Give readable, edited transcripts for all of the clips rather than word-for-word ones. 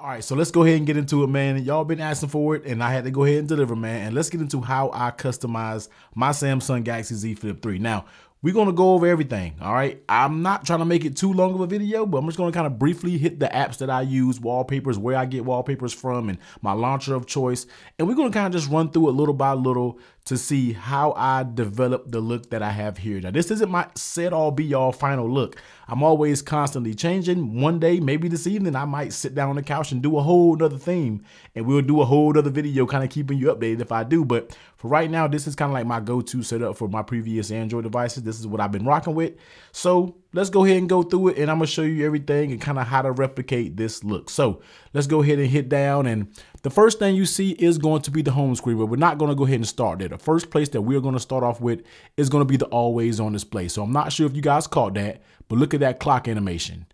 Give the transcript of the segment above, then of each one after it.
All right, so let's go ahead and get into it, man. Y'all been asking for it, and I had to go ahead and deliver, man. And let's get into how I customize my Samsung Galaxy Z Flip 3. Now, we're going to go over everything, all right? I'm not trying to make it too long of a video, but I'm just going to kind of briefly hit the apps that I use, wallpapers, where I get wallpapers from, and my launcher of choice. And we're going to kind of just run through it little by little to see how I develop the look that I have here. Now, this isn't my set-all, be-all final look. I'm always constantly changing. One day, maybe this evening, I might sit down on the couch and do a whole nother theme, and we'll do a whole other video kind of keeping you updated if I do. But for right now, this is kind of like my go-to setup for my previous Android devices. This is what I've been rocking with. So let's go ahead and go through it, and I'm gonna show you everything and kind of how to replicate this look. So let's go ahead and hit down, and the first thing you see is going to be the home screen, but we're not gonna go ahead and start there. The first place that we're gonna start off with is gonna be the always on display. So I'm not sure if you guys caught that, but look at that clock animation.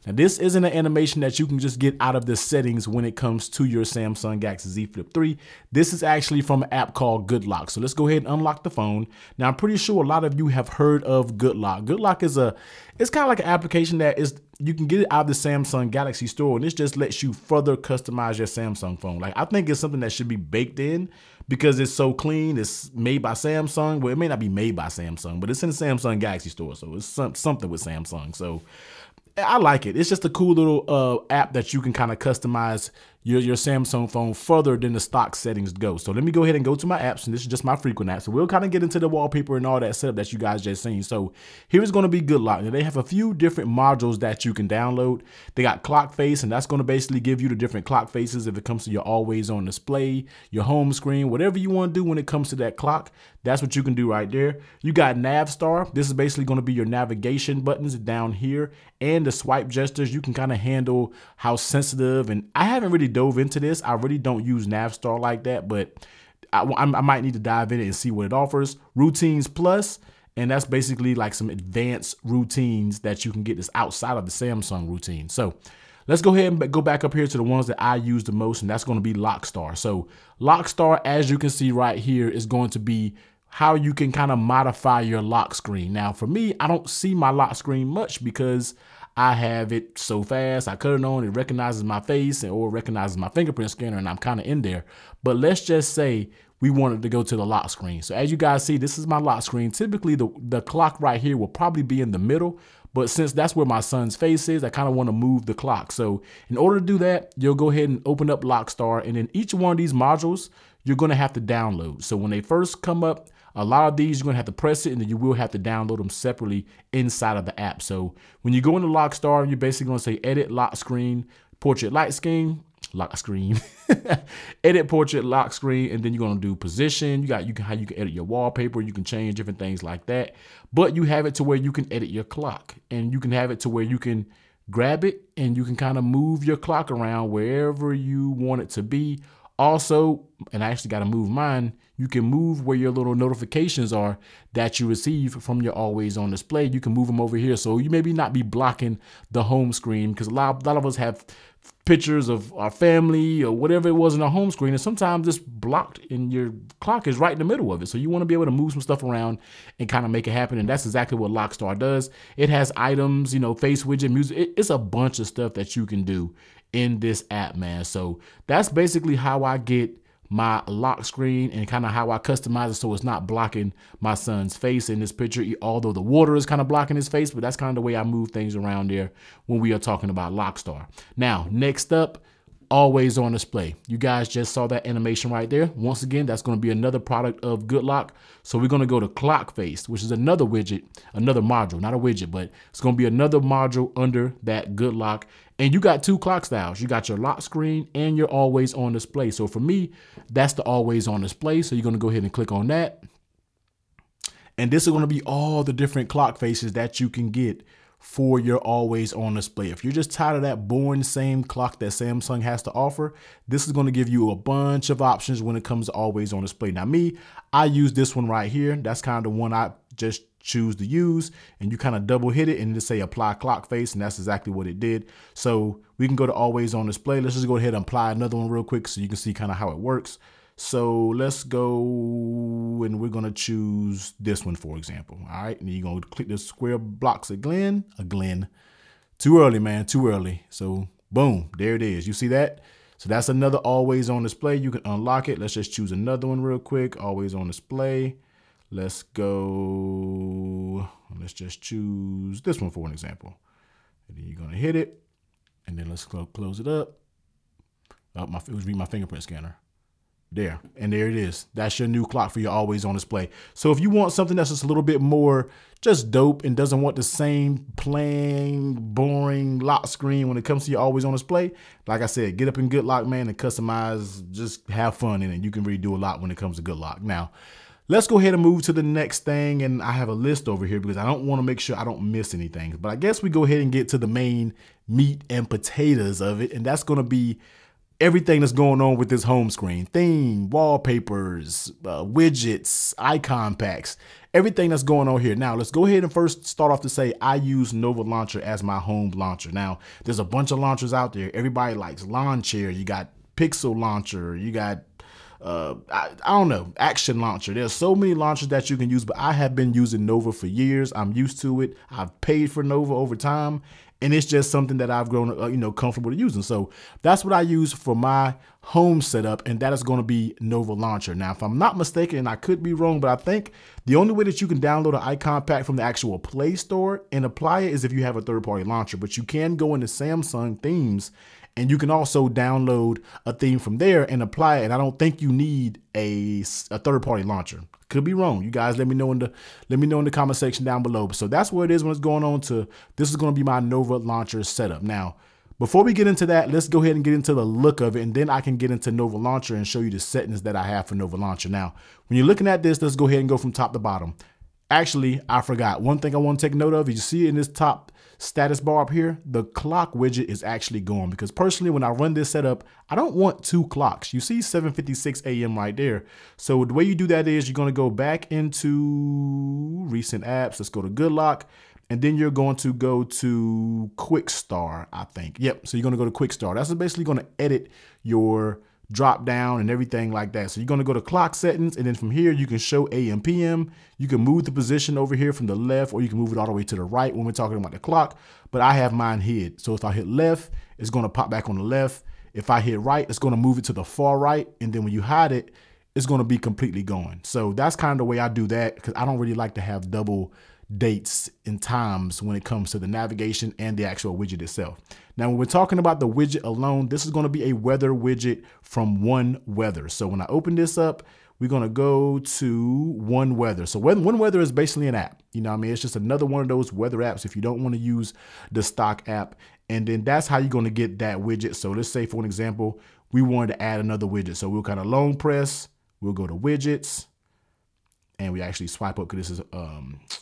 Now, this isn't an animation that you can just get out of the settings when it comes to your Samsung Galaxy Z Flip 3. This is actually from an app called GoodLock. So let's go ahead and unlock the phone. Now, I'm pretty sure a lot of you have heard of GoodLock. GoodLock is it's kind of like an application that you can get it out of the Samsung Galaxy store, and this just lets you further customize your Samsung phone. Like, I think it's something that should be baked in because it's so clean. It's made by Samsung. Well, it may not be made by Samsung, but it's in the Samsung Galaxy store. So it's something with Samsung. So I like it. It's just a cool little app that you can kind of customize your Samsung phone further than the stock settings go. So let me go ahead and go to my apps, and this is just my frequent apps. So we'll kind of get into the wallpaper and all that setup that you guys just seen. So here's going to be GoodLock. Now, they have a few different modules that you can download. They got clock face, and that's going to basically give you the different clock faces if it comes to your always on display, your home screen, whatever you want to do when it comes to that clock. That's what you can do right there. You got Navstar. This is basically going to be your navigation buttons down here, and the swipe gestures. You can kind of handle how sensitive, and I haven't really dove into this. I really don't use Navstar like that, but I might need to dive in it and see what it offers. Routines Plus, and that's basically like some advanced routines that you can get that's outside of the Samsung routine. So let's go ahead and go back up here to the ones that I use the most, and that's going to be Lockstar. So Lockstar, as you can see right here, is going to be how you can kind of modify your lock screen. Now, for me, I don't see my lock screen much because I have it so fast. I cut it on, it recognizes my face or recognizes my fingerprint scanner, and I'm kind of in there. But let's just say we wanted to go to the lock screen. So as you guys see, this is my lock screen. Typically, the clock right here will probably be in the middle, but since that's where my son's face is, I kind of want to move the clock. So in order to do that, you'll go ahead and open up Lockstar, and then each one of these modules, you're going to have to download. So when they first come up, a lot of these, you're going to have to press it, and then you will have to download them separately inside of the app. So when you go into Lockstar, you're basically going to say edit lock screen, portrait lock screen, edit portrait lock screen, and then you're going to do position. You can how you can edit your wallpaper. You can change different things like that. But you have it to where you can edit your clock, and you can have it to where you can grab it and you can kind of move your clock around wherever you want it to be. Also, and I actually got to move mine, you can move where your little notifications are that you receive from your always on display. You can move them over here. So you maybe not be blocking the home screen, because a lot of us have pictures of our family or whatever it was in our home screen, and sometimes it's blocked and your clock is right in the middle of it. So you want to be able to move some stuff around and kind of make it happen. And that's exactly what Lockstar does. It has items, you know, face widget, music. It's a bunch of stuff that you can do in this app, man. So that's basically how I get my lock screen and kind of how I customize it so it's not blocking my son's face in this picture, although the water is kind of blocking his face, but that's kind of the way I move things around there when we are talking about Lockstar. Now, next up, always on display. You guys just saw that animation right there. Once again, that's going to be another product of GoodLock. So we're going to go to clock face, which is another widget, another module, not a widget, but it's going to be another module under that GoodLock. And you got two clock styles. You got your lock screen and your always on display. So for me, that's the always on display. So you're going to go ahead and click on that. And this is going to be all the different clock faces that you can get for your always on display. If you're just tired of that boring same clock that Samsung has to offer, this is going to give you a bunch of options when it comes to always on display. Now me, I use this one right here. That's kind of the one I just choose to use, and you kind of double hit it and just say apply clock face, and that's exactly what it did. So we can go to always on display. Let's just go ahead and apply another one real quick so you can see kind of how it works. So let's go, and we're going to choose this one, for example. All right. And you're going to click the square blocks again. Too early, man. Too early. So Boom, there it is. You see that? So that's another always on display. You can unlock it. Let's just choose another one real quick. Always on display. Let's go. Let's just choose this one for an example. And then you're going to hit it. And then let's close it up. Oh, it was my fingerprint scanner. There, and there it is. That's your new clock for your always on display. So if you want something that's just a little bit more just dope and doesn't want the same plain, boring lock screen when it comes to your always on display, like I said, get up in GoodLock, man, and customize, just have fun in it. You can really do a lot when it comes to GoodLock. Now, let's go ahead and move to the next thing. And I have a list over here because I don't want to make sure I don't miss anything. But I guess we go ahead and get to the main meat and potatoes of it. And that's going to be everything that's going on with this home screen: theme, wallpapers, widgets, icon packs, everything that's going on here. Now, let's go ahead and first start off to say I use Nova Launcher as my home launcher. Now, there's a bunch of launchers out there. Everybody likes Lawn Chair. You got Pixel Launcher. You got, I don't know, Action Launcher. There's so many launchers that you can use, but I have been using Nova for years. I'm used to it. I've paid for Nova over time. And it's just something that I've grown, comfortable to using. So that's what I use for my home setup, and that is going to be Nova Launcher. Now, if I'm not mistaken, and I could be wrong, but I think the only way that you can download an icon pack from the actual Play Store and apply it is if you have a third-party launcher. But you can go into Samsung themes, and you can also download a theme from there and apply it. And I don't think you need a third-party launcher. Could be wrong. You guys let me know in the comment section down below. So that's what it is when it's going on to. This is going to be my Nova Launcher setup. Now, before we get into that, let's go ahead and get into the look of it, and then I can get into Nova Launcher and show you the settings that I have for Nova Launcher. Now, when you're looking at this, let's go ahead and go from top to bottom. Actually, I forgot one thing I want to take note of. You see in this top status bar up here, the clock widget is actually gone, because personally, when I run this setup, I don't want two clocks. You see 7:56 a.m. right there. So the way you do that is you're going to go back into recent apps. Let's go to GoodLock, and then you're going to go to Quick Start, I think. Yep. So you're going to go to Quick Start. That's basically going to edit your drop down and everything like that. So you're going to go to clock settings, and then from here you can show AM PM. You can move the position over here from the left, or you can move it all the way to the right when we're talking about the clock, but I have mine hid. So if I hit left, it's going to pop back on the left. If I hit right, it's going to move it to the far right, and then when you hide it, it's going to be completely gone. So that's kind of the way I do that, because I don't really like to have double dates and times when it comes to the navigation and the actual widget itself. Now, when we're talking about the widget alone, this is going to be a weather widget from One Weather. So when I open this up, we're going to go to One Weather. So One Weather is basically an app. You know what I mean? It's just another one of those weather apps if you don't want to use the stock app. And then that's how you're going to get that widget. So let's say, for an example, we wanted to add another widget. So we'll kind of long press, we'll go to widgets, and we actually swipe up because this is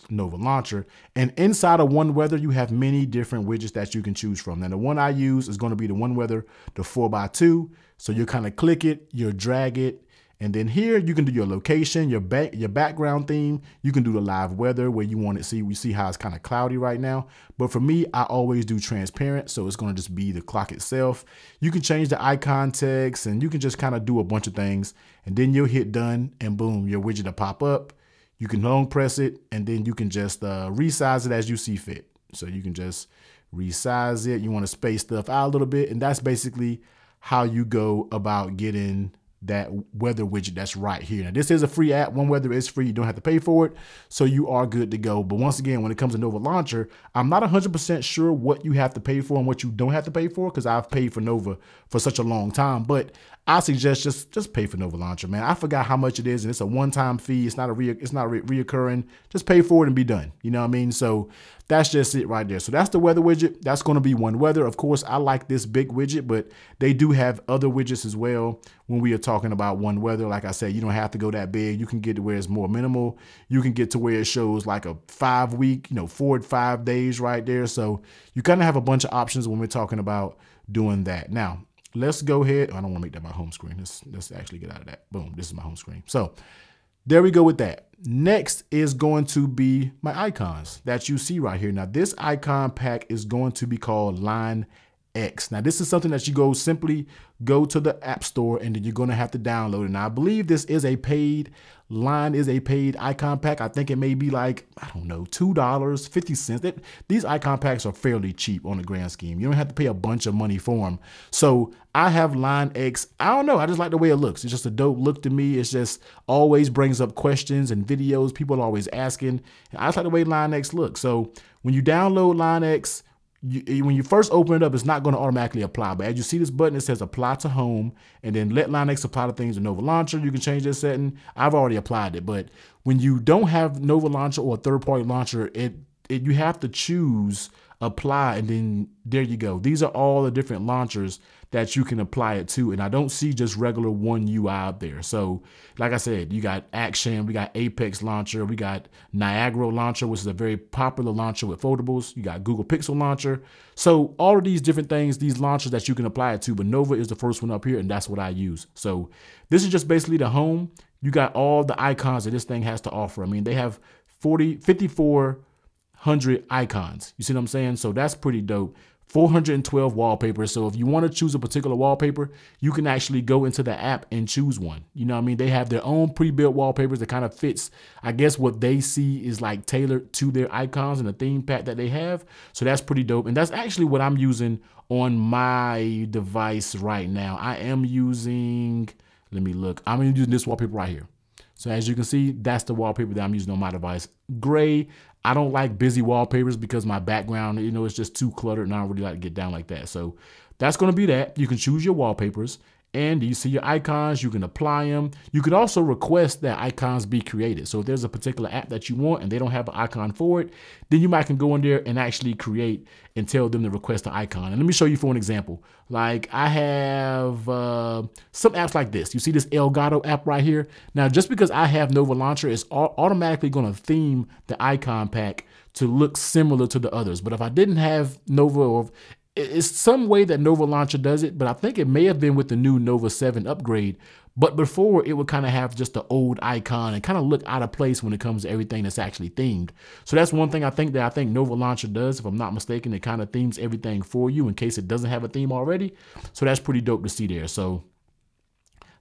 Nova Launcher. And inside of One Weather, you have many different widgets that you can choose from. Now, the one I use is going to be the One Weather, the 4x2. So you kind of click it, you drag it, and then here you can do your location, your background theme. You can do the live weather where you want it. We see how it's kind of cloudy right now. But for me, I always do transparent. So it's going to just be the clock itself. You can change the icon text, and you can just kind of do a bunch of things. And then you'll hit done, and boom, your widget will pop up. You can long press it, and then you can just resize it as you see fit. So you can just resize it. You want to space stuff out a little bit. And that's basically how you go about getting that weather widget that's right here. Now, this is a free app. One Weather is free. You don't have to pay for it. So you are good to go. But once again, when it comes to Nova Launcher, I'm not 100% sure what you have to pay for and what you don't have to pay for, because I've paid for Nova for such a long time. But I suggest just pay for Nova Launcher, man. I forgot how much it is, and it's a one-time fee. It's not reoccurring. Just pay for it and be done. You know what I mean? So that's just it right there. So that's the weather widget. That's going to be One Weather. Of course, I like this big widget, but they do have other widgets as well when we are talking about One Weather. Like I said, you don't have to go that big. You can get to where it's more minimal. You can get to where it shows like a 5-week, 4 to 5 days right there. So you kind of have a bunch of options when we're talking about doing that. Now, let's go ahead. I don't want to make that my home screen. Let's actually get out of that. Boom, this is my home screen. So there we go with that. Next is going to be my icons that you see right here. Now, this icon pack is going to be called LineX. LineX. Now, this is something that you simply go to the App Store and then you're going to have to download it. Now, I believe this is a paid, Line is a paid icon pack. I think it may be like, I don't know, $2, 50 cents. These icon packs are fairly cheap on the grand scheme. You don't have to pay a bunch of money for them. So I have LineX. I don't know. I just like the way it looks. It's just a dope look to me. It's just always brings up questions and videos. People are always asking. I just like the way LineX looks. So when you download LineX, when you first open it up, it's not going to automatically apply. But as you see this button, it says apply to home, and then let LineX apply to things in Nova Launcher. You can change this setting. I've already applied it. But when you don't have Nova Launcher or a third-party launcher, you have to choose apply, and then there you go. These are all the different launchers that you can apply it to, and I don't see just regular one UI out there. So like I said, you got Action, we got Apex Launcher, we got Niagara Launcher, which is a very popular launcher with foldables. You got Google Pixel Launcher. So all of these different things, these launchers that you can apply it to, but Nova is the first one up here, and that's what I use. So this is just basically the home. You got all the icons that this thing has to offer. I mean, they have 5,400 icons. You see what I'm saying? So that's pretty dope. 412 wallpapers. So if you want to choose a particular wallpaper, you can actually go into the app and choose one. You know what I mean? They have their own pre-built wallpapers that kind of fits, I guess, what they see is like tailored to their icons and the theme pack that they have. So that's pretty dope. And that's actually what I'm using on my device right now. I am using, let me look. I'm using this wallpaper right here. So as you can see, that's the wallpaper that I'm using on my device. Gray. I don't like busy wallpapers because my background, you know, it's just too cluttered and I don't really like to get down like that. So that's going to be that. You can choose your wallpapers and you see your icons. You can apply them. You could also request that icons be created. So if there's a particular app that you want and they don't have an icon for it, then you might can go in there and actually create and tell them to request the icon. And let me show you for an example. Like I have some apps like this. You see this Elgato app right here. Now, just because I have Nova Launcher, it's automatically going to theme the icon pack to look similar to the others. But if I didn't have Nova, or it's some way that Nova Launcher does it, but I think it may have been with the new Nova 7 upgrade. But before, it would kind of have just the old icon and kind of look out of place when it comes to everything that's actually themed. So that's one thing I think Nova Launcher does. If I'm not mistaken, it kind of themes everything for you in case it doesn't have a theme already. So that's pretty dope to see there. So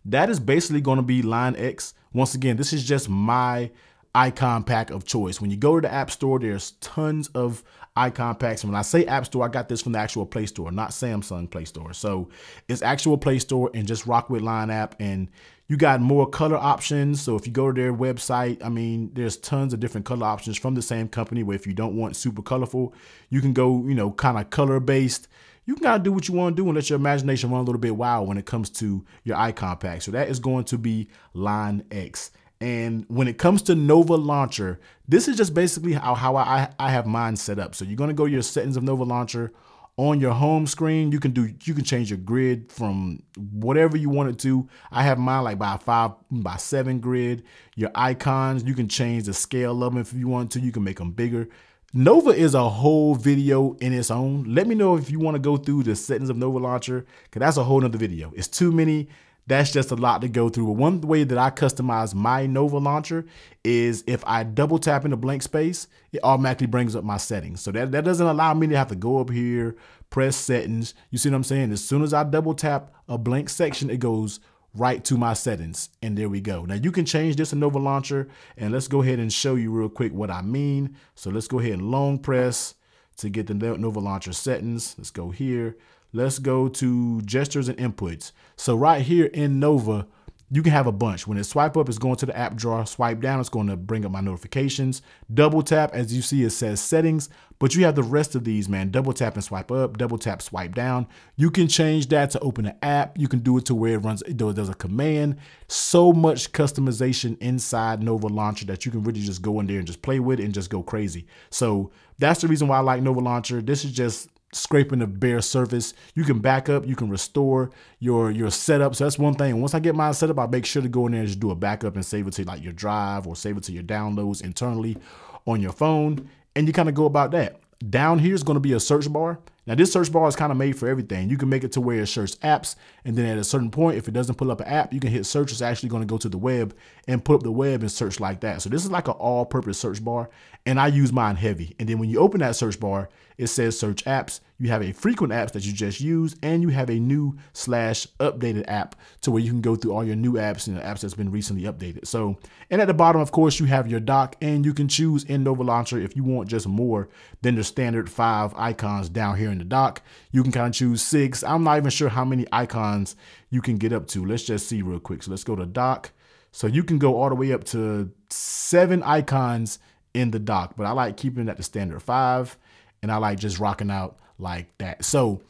that is basically going to be LineX. Once again, this is just my icon pack of choice. When you go to the App Store, there's tons of icon packs. And when I say App Store, I got this from the actual Play Store, not Samsung Play Store. So it's actual Play Store, and just rock with Line App. And you got more color options. So if you go to their website, I mean, there's tons of different color options from the same company, where if you don't want super colorful, you can go, you know, kind of color based. You can kind of do what you want to do and let your imagination run a little bit wild when it comes to your icon pack. So that is going to be LineX. And when it comes to Nova Launcher, this is just basically how I have mine set up. So you're going to go to your settings of Nova Launcher. On your home screen, you can change your grid from whatever you want it to. I have mine like by 5x7 grid. Your icons, you can change the scale of them if you want to. You can make them bigger. Nova is a whole video in its own. Let me know if you want to go through the settings of Nova Launcher, because that's a whole nother video. It's too many. That's just a lot to go through. But one way that I customize my Nova Launcher is if I double tap in a blank space, it automatically brings up my settings. So that doesn't allow me to have to go up here, press settings. You see what I'm saying? As soon as I double tap a blank section, it goes right to my settings. And there we go. Now you can change this in Nova Launcher, and let's go ahead and show you real quick what I mean. So let's go ahead and long press to get the Nova Launcher settings. Let's go here. Let's go to gestures and inputs. So right here in Nova, you can have a bunch. When it swipe up, it's going to the app drawer. Swipe down, it's going to bring up my notifications. Double tap, as you see, it says settings, but you have the rest of these, man. Double tap and swipe up, double tap, swipe down. You can change that to open an app. You can do it to where it does a command. So much customization inside Nova Launcher that you can really just go in there and just play with it and just go crazy. So that's the reason why I like Nova Launcher. This is just scraping the bare surface. You can back up, you can restore your setup. So that's one thing. Once I get mine set up, I make sure to go in there and just do a backup and save it to like your drive or save it to your downloads internally on your phone. And you kind of go about that. Down here is going to be a search bar. Now this search bar is kind of made for everything. You can make it to where it searches apps, and then at a certain point, if it doesn't pull up an app, you can hit search. It's actually going to go to the web and put up the web and search like that. So this is like an all-purpose search bar, and I use mine heavy. And then when you open that search bar, it says search apps. You have a frequent apps that you just use, and you have a new / updated app to where you can go through all your new apps and the apps that's been recently updated. So, and at the bottom, of course, you have your dock, and you can choose in Nova Launcher if you want just more than the standard 5 icons down here in the dock. You can kind of choose 6. I'm not even sure how many icons you can get up to. Let's just see real quick. So let's go to dock. So you can go all the way up to 7 icons in the dock, but I like keeping it at the standard 5, and I like just rocking out like that. So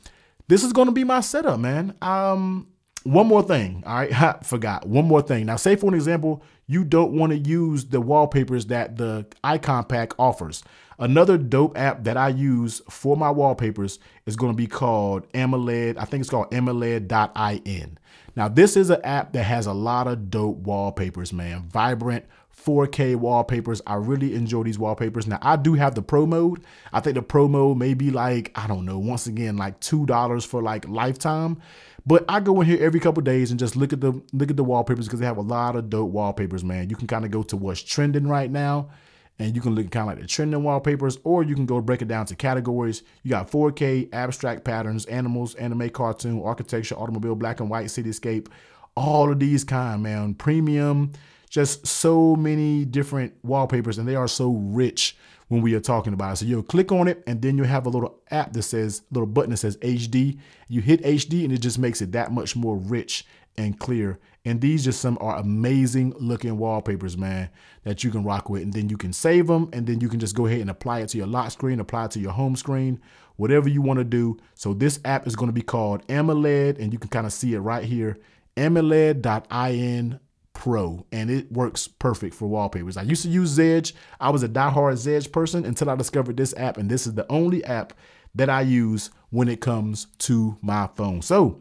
this is going to be my setup, man. One more thing. All right. Forgot one more thing. Now, say for an example, you don't want to use the wallpapers that the icon pack offers. Another dope app that I use for my wallpapers is going to be called AMOLED. I think it's called AMOLED.in. Now, this is an app that has a lot of dope wallpapers, man. Vibrant 4K wallpapers. I really enjoy these wallpapers. Now, I do have the pro mode. I think the pro mode may be like, I don't know, once again, like $2 for like lifetime. But I go in here every couple of days and just look at the wallpapers because they have a lot of dope wallpapers, man. You can kind of go to what's trending right now, and you can look kind of like the trending wallpapers, or you can go break it down to categories. You got 4K, abstract patterns, animals, anime, cartoon, architecture, automobile, black and white, cityscape, all of these kind, man. Premium, just so many different wallpapers, and they are so rich when we are talking about it. So you'll click on it, and then you'll have a little app that says, little button that says HD. You hit HD, and it just makes it that much more rich and clear. And these just some are amazing looking wallpapers, man, that you can rock with. And then you can save them, and then you can just go ahead and apply it to your lock screen, apply it to your home screen, whatever you want to do. So this app is going to be called AMOLED, and you can kind of see it right here, AMOLED.in Pro, and it works perfect for wallpapers. I used to use Zedge. I was a diehard Zedge person until I discovered this app, and this is the only app that I use when it comes to my phone. So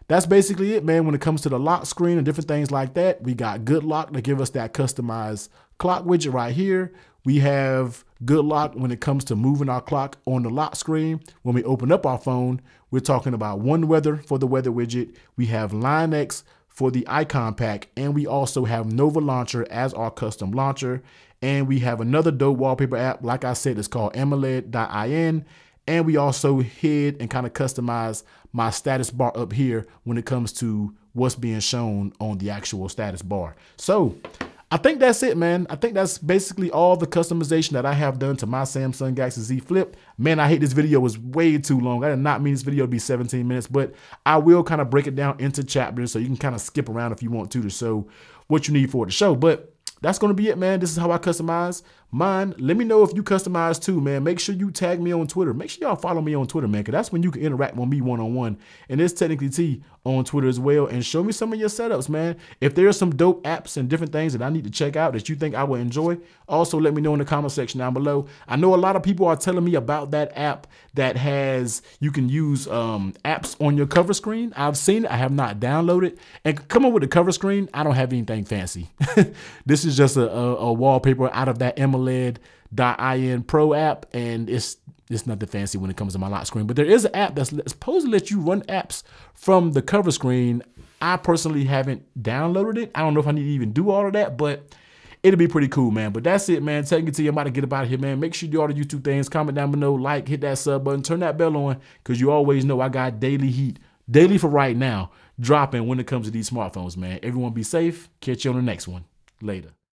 that's basically it, man. When it comes to the lock screen and different things like that, we got GoodLock to give us that customized clock widget right here. We have GoodLock when it comes to moving our clock on the lock screen. When we open up our phone, we're talking about One Weather for the weather widget. We have LineX for the icon pack, and we also have Nova Launcher as our custom launcher. And we have another dope wallpaper app, like I said, it's called AMOLED.in. And we also hid and kind of customized my status bar up here when it comes to what's being shown on the actual status bar. So I think that's it, man. I think that's basically all the customization that I have done to my Samsung Galaxy Z Flip. Man, I hate this video was way too long. I did not mean this video to be 17 minutes, but I will kind of break it down into chapters so you can kind of skip around if you want to show what you need for it to show. But that's going to be it, man. This is how I customize mine. Let me know if you customize too, man. Make sure you tag me on Twitter. Make sure y'all follow me on Twitter, man, because that's when you can interact with me one-on-one. And it's technically T on Twitter as well. And show me some of your setups, man. If there are some dope apps and different things that I need to check out that you think I will enjoy, also let me know in the comment section down below. I know a lot of people are telling me about that app that has, you can use apps on your cover screen. I've seen it. I have not downloaded. And come on with the cover screen, I don't have anything fancy. This is just a wallpaper out of that AMOLED.in Pro app, and it's nothing fancy when it comes to my lock screen. But there is an app that's supposed to let you run apps from the cover screen. I personally haven't downloaded it. I don't know if I need to even do all of that, but it'll be pretty cool, man. But that's it, man. Taking it to you. I'm about to get up out of here, man. Make sure you do all the YouTube things. Comment down below, like, hit that sub button, turn that bell on, because you always know I got daily heat, daily for right now, dropping when it comes to these smartphones, man. Everyone be safe. Catch you on the next one. Later.